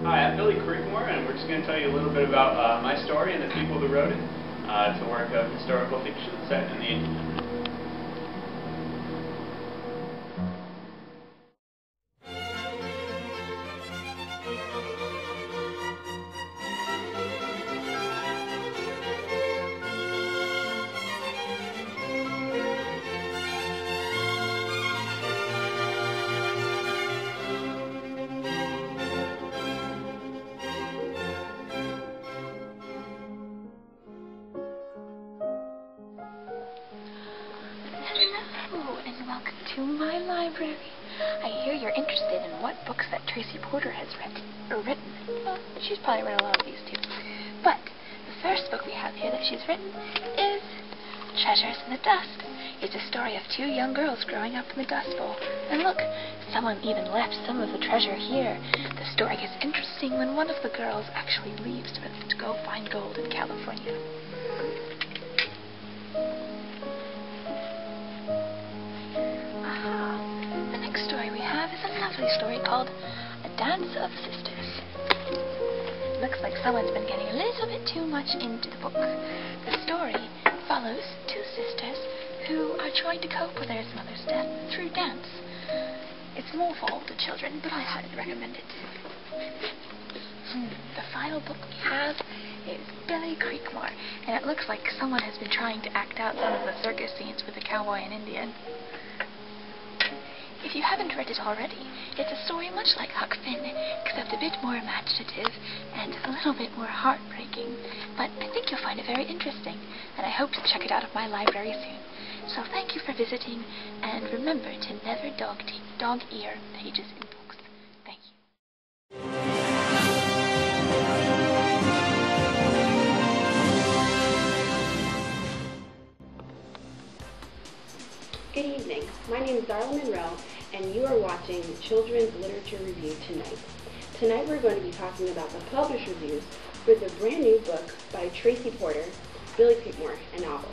Hi, I'm Billy Creekmore, and we're just going to tell you a little bit about my story and the people who wrote it. It's a work of historical fiction set in the 1800s. Hello, and welcome to my library. I hear you're interested in what books that Tracy Porter has written. Well, she's probably read a lot of these too. But the first book we have here that she's written is Treasures in the Dust. It's a story of two young girls growing up in the Dust Bowl. And look, someone even left some of the treasure here. The story gets interesting when one of the girls actually leaves to go find gold in California. Story called A Dance of Sisters. Looks like someone's been getting a little bit too much into the book. The story follows two sisters who are trying to cope with their mother's death through dance. It's more for older children, but I highly recommend it. The final book we have is Billy Creekmore, and it looks like someone has been trying to act out some of the circus scenes with the cowboy and Indian. If you haven't read it already, it's a story much like Huck Finn, except a bit more imaginative and a little bit more heartbreaking. But I think you'll find it very interesting, and I hope to check it out of my library soon. So thank you for visiting, and remember to never dog-ear pages in books. Thank you. Good evening. My name is Darla Monroe, and you are watching Children's Literature Review tonight. Tonight we're going to be talking about the published reviews for the brand new book by Tracy Porter, Billy Creekmore, a novel.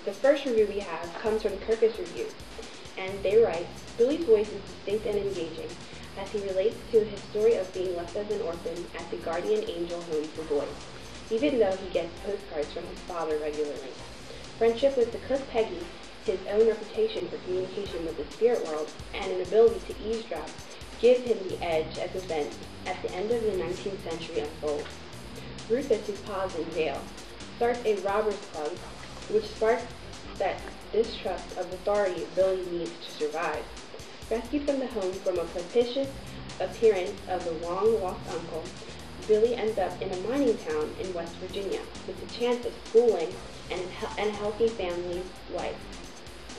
The first review we have comes from Kirkus Review, and they write, Billy's voice is distinct and engaging as he relates to his story of being left as an orphan at the Guardian Angel Home for Boys, even though he gets postcards from his father regularly. Friendship with the cook Peggy, his own reputation for communication with the spirit world, and an ability to eavesdrop give him the edge as events at the end of the 19th century unfold. Rufus, who paws in jail, starts a robbers club, which sparks that distrust of authority Billy needs to survive. Rescued from the home from a propitious appearance of the long-lost uncle, Billy ends up in a mining town in West Virginia with the chance of schooling and a healthy family life.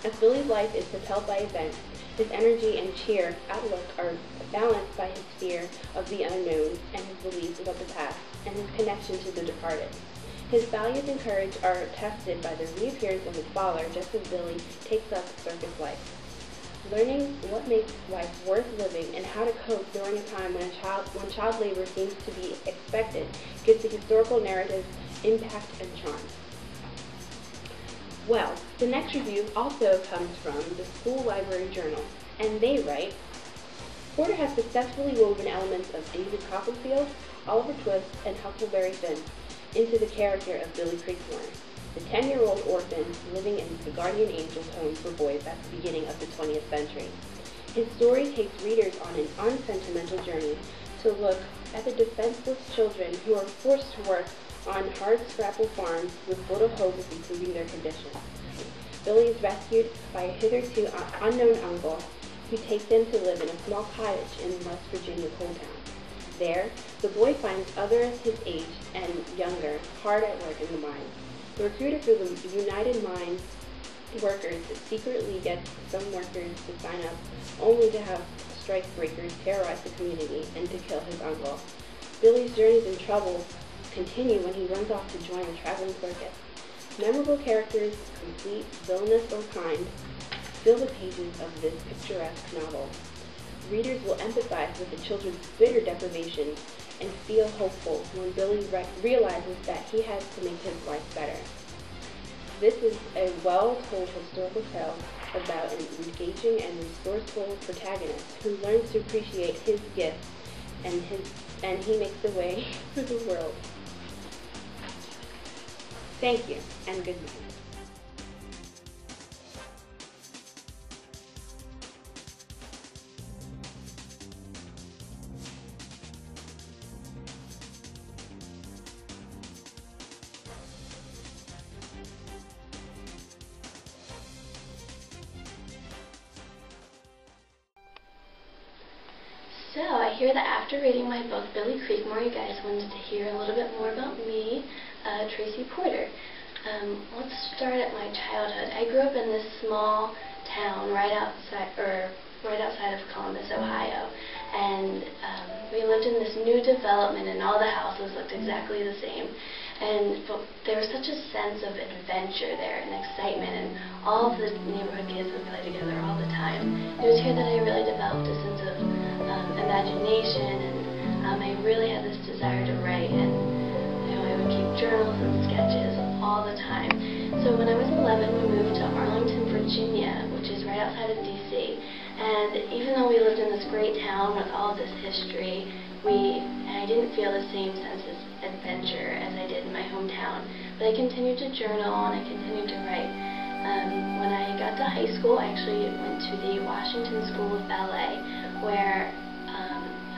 As Billy's life is propelled by events, his energy and cheer outlook are balanced by his fear of the unknown and his beliefs about the past and his connection to the departed. His values and courage are tested by the reappearance of his father just as Billy takes up circus life. Learning what makes life worth living and how to cope during a time when child labor seems to be expected gives the historical narrative impact and charm. Well, the next review also comes from the School Library Journal, and they write, Porter has successfully woven elements of David Copperfield, Oliver Twist, and Huckleberry Finn into the character of Billy Creekmore, the 10-year-old orphan living in the Guardian Angel's Home for Boys at the beginning of the 20th century. His story takes readers on an unsentimental journey to look at the defenseless children who are forced to work on hard-scrapple farms with little hope of improving their condition. Billy is rescued by a hitherto unknown uncle who takes him to live in a small cottage in West Virginia coal town. There, the boy finds others his age and younger hard at work in the mines. The recruiter for the United Mine Workers secretly gets some workers to sign up, only to have strike breakers terrorize the community and to kill his uncle. Billy's journeys and troubles continue when he runs off to join a traveling circus. Memorable characters, complete, villainous, or kind, fill the pages of this picturesque novel. Readers will empathize with the children's bitter deprivations and feel hopeful when Billy realizes that he has to make his life better. This is a well-told historical tale about an engaging and resourceful protagonist who learns to appreciate his gifts and he makes a way for the world. Thank you, and good night. So, I hear that after reading my book, Billy Creekmore, you guys wanted to hear a little bit more about me, Tracy Porter. Let's start at my childhood. I grew up in this small town right outside of Columbus, Ohio, and we lived in this new development, and all the houses looked exactly the same. But there was such a sense of adventure there and excitement, and all of the neighborhood kids would play together all the time. It was here that I really developed a sense of imagination, and I really had this desire to write, and I would keep journals and sketches all the time. So when I was 11, we moved to Arlington, Virginia, which is right outside of D.C., and even though we lived in this great town with all this history, I didn't feel the same sense of adventure as I did in my hometown. But I continued to journal and I continued to write. When I got to high school, I actually went to the Washington School of Ballet, where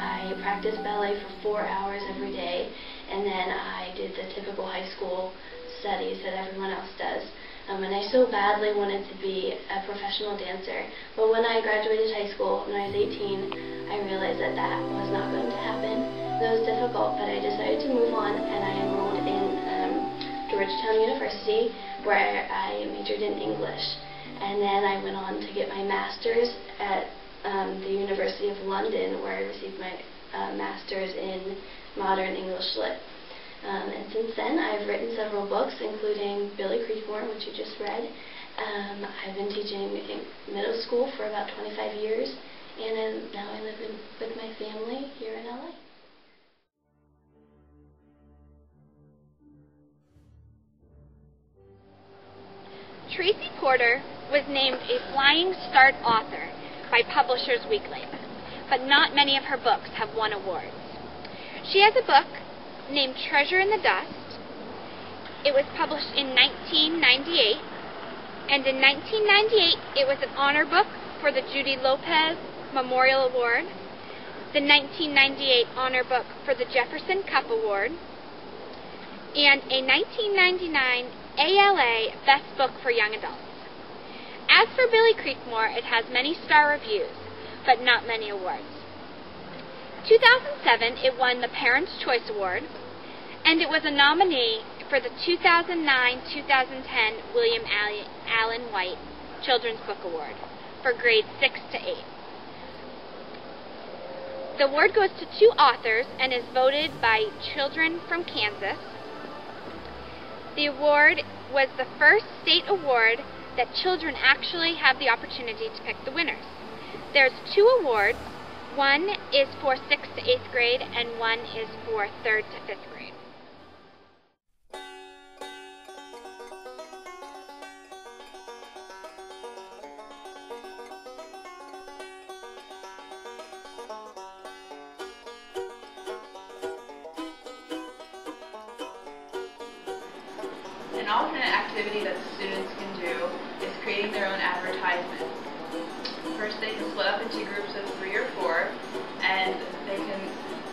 I practiced ballet for 4 hours every day, and then I did the typical high school studies that everyone else does. And I so badly wanted to be a professional dancer, but when I graduated high school, when I was 18, I realized that that was not going to happen. It was difficult, but I decided to move on, and I enrolled in Georgetown University, where I majored in English. And then I went on to get my master's at the University of London, where I received my master's in modern English lit. And since then, I've written several books, including Billy Creekmore, which you just read. I've been teaching in middle school for about 25 years, and now I live with my family here in LA. Tracy Porter was named a Flying Start author by Publishers Weekly, but not many of her books have won awards. She has a book named Treasure in the Dust. It was published in 1998, and in 1998 it was an honor book for the Judy Lopez Memorial Award, the 1998 honor book for the Jefferson Cup Award, and a 1999 ALA Best Book for Young Adults. As for Billy Creekmore, it has many star reviews, but not many awards. 2007, it won the Parents' Choice Award, and it was a nominee for the 2009-2010 William Allen White Children's Book Award for grades 6 to 8. The award goes to 2 authors and is voted by children from Kansas. The award was the first state award that children actually have the opportunity to pick the winners. There's 2 awards. One is for 6th to 8th grade, and one is for 3rd to 5th grade. An alternate activity that the students can do is creating their own advertisement. First, they can split up into groups of 3 or 4, and they can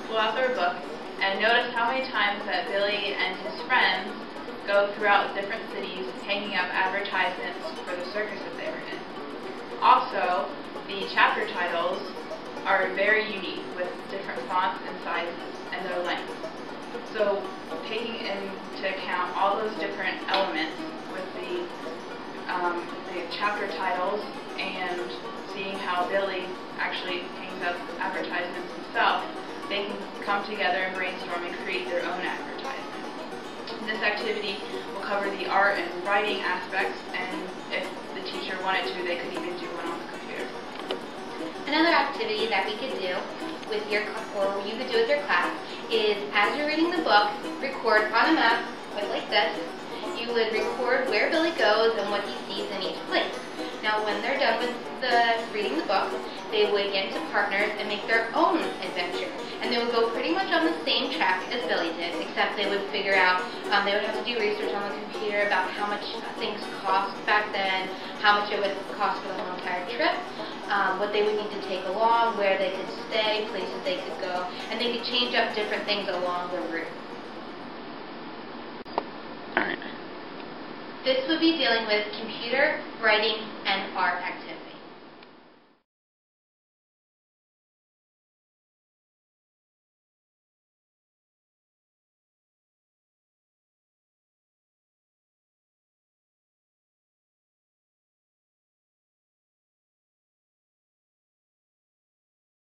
pull out their book and notice how many times that Billy and his friends go throughout different cities hanging up advertisements for the circus that they were in. Also, the chapter titles are very unique with different fonts and sizes and their lengths. So, taking into account all those different elements with the chapter titles and seeing how Billy actually hangs up advertisements himself, they can come together and brainstorm and create their own advertisement. This activity will cover the art and writing aspects, and if the teacher wanted to, they could even do one on the computer. Another activity that we could do with you could do with your class is, as you're reading the book, record on a map, like this. You would record where Billy goes and what he sees in each place. Now, when they're done with reading the book, they would get into partners and make their own adventure. And they would steps they would figure out. They would have to do research on the computer about how much things cost back then, how much it would cost for the whole entire trip, what they would need to take along, where they could stay, places they could go, and they could change up different things along the route. All right. This would be dealing with computer, writing, and art activities.